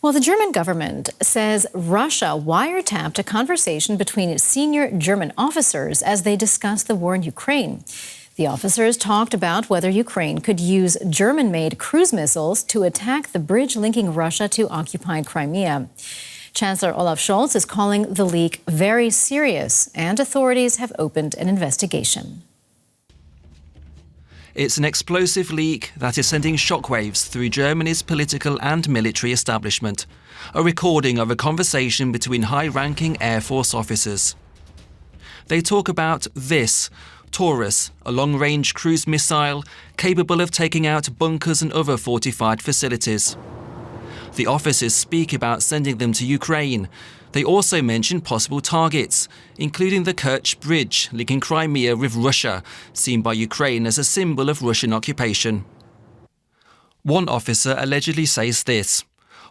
Well, the German government says Russia wiretapped a conversation between senior German officers as they discussed the war in Ukraine. The officers talked about whether Ukraine could use German-made cruise missiles to attack the bridge linking Russia to occupied Crimea. Chancellor Olaf Scholz is calling the leak very serious, and authorities have opened an investigation. It's an explosive leak that is sending shockwaves through Germany's political and military establishment. A recording of a conversation between high-ranking Air Force officers. They talk about this, Taurus, a long-range cruise missile capable of taking out bunkers and other fortified facilities. The officers speak about sending them to Ukraine. They also mention possible targets, including the Kerch Bridge linking Crimea with Russia, seen by Ukraine as a symbol of Russian occupation. One officer allegedly says this: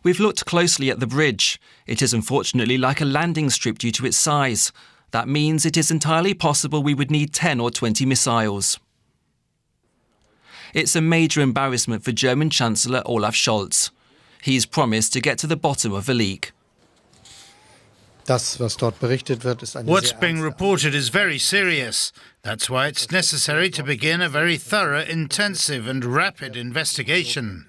"We've looked closely at the bridge. It is unfortunately like a landing strip due to its size. That means it is entirely possible we would need 10 or 20 missiles." It's a major embarrassment for German Chancellor Olaf Scholz. He's promised to get to the bottom of the leak. What's being reported is very serious. That's why it's necessary to begin a very thorough, intensive and rapid investigation.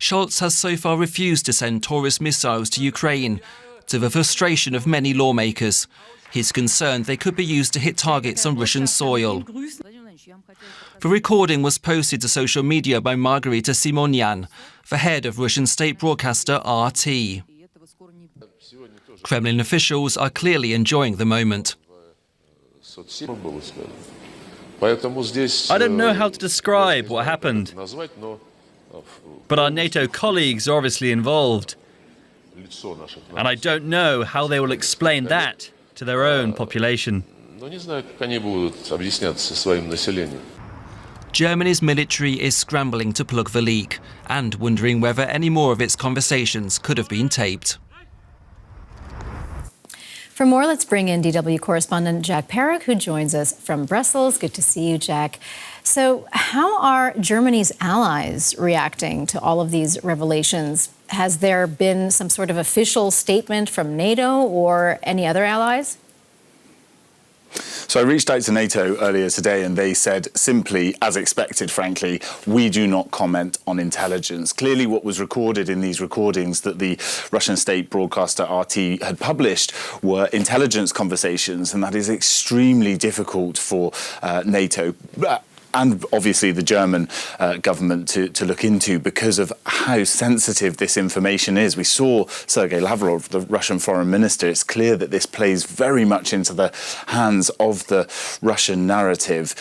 Scholz has so far refused to send Taurus missiles to Ukraine, to the frustration of many lawmakers. He's concerned they could be used to hit targets on Russian soil. The recording was posted to social media by Margarita Simonyan, the head of Russian state broadcaster RT. Kremlin officials are clearly enjoying the moment. I don't know how to describe what happened, but our NATO colleagues are obviously involved. And I don't know how they will explain that to their own population. Germany's military is scrambling to plug the leak and wondering whether any more of its conversations could have been taped. For more, let's bring in DW correspondent Jack Parrock, who joins us from Brussels. Good to see you, Jack. So how are Germany's allies reacting to all of these revelations? Has there been some sort of official statement from NATO or any other allies? So I reached out to NATO earlier today and they said simply, as expected, frankly, we do not comment on intelligence. Clearly what was recorded in these recordings that the Russian state broadcaster RT had published were intelligence conversations, and that is extremely difficult for NATO and obviously the German government to look into because of how sensitive this information is. We saw Sergei Lavrov, the Russian foreign minister. It's clear that this plays very much into the hands of the Russian narrative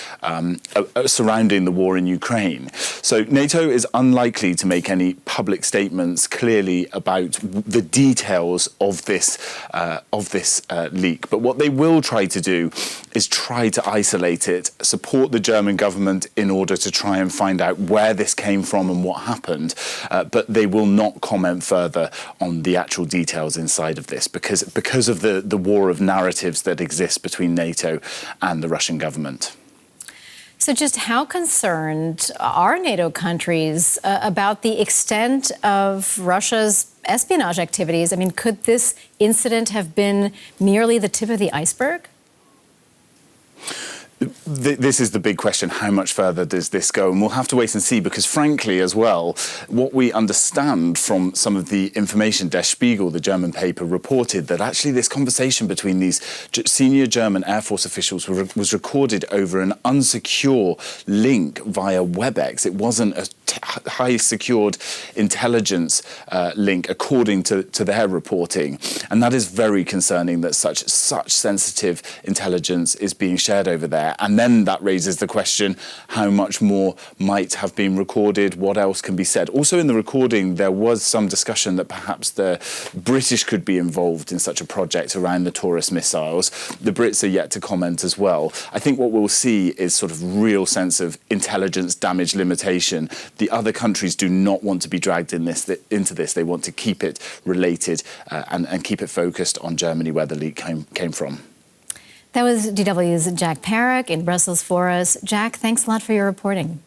surrounding the war in Ukraine. So NATO is unlikely to make any public statements clearly about the details of this leak. But what they will try to do is try to isolate it, support the German government in order to try and find out where this came from and what happened. But they will not comment further on the actual details inside of this because of the war of narratives that exists between NATO and the Russian government. So just how concerned are NATO countries about the extent of Russia's espionage activities? I mean, could this incident have been merely the tip of the iceberg? This is the big question. How much further does this go? And we'll have to wait and see, because frankly as well, what we understand from some of the information Der Spiegel, the German paper, reported that actually this conversation between these senior German Air Force officials was recorded over an unsecure link via WebEx. It wasn't a high secured intelligence link, according to their reporting. And that is very concerning that such sensitive intelligence is being shared over there. And then that raises the question, how much more might have been recorded? What else can be said? Also in the recording, there was some discussion that perhaps the British could be involved in such a project around the Taurus missiles. The Brits are yet to comment as well. I think what we'll see is sort of real sense of intelligence damage limitation. The other countries do not want to be dragged into this. They want to keep it related and keep it focused on Germany, where the leak came from. That was DW's Jack Parrock in Brussels for us. Jack, thanks a lot for your reporting.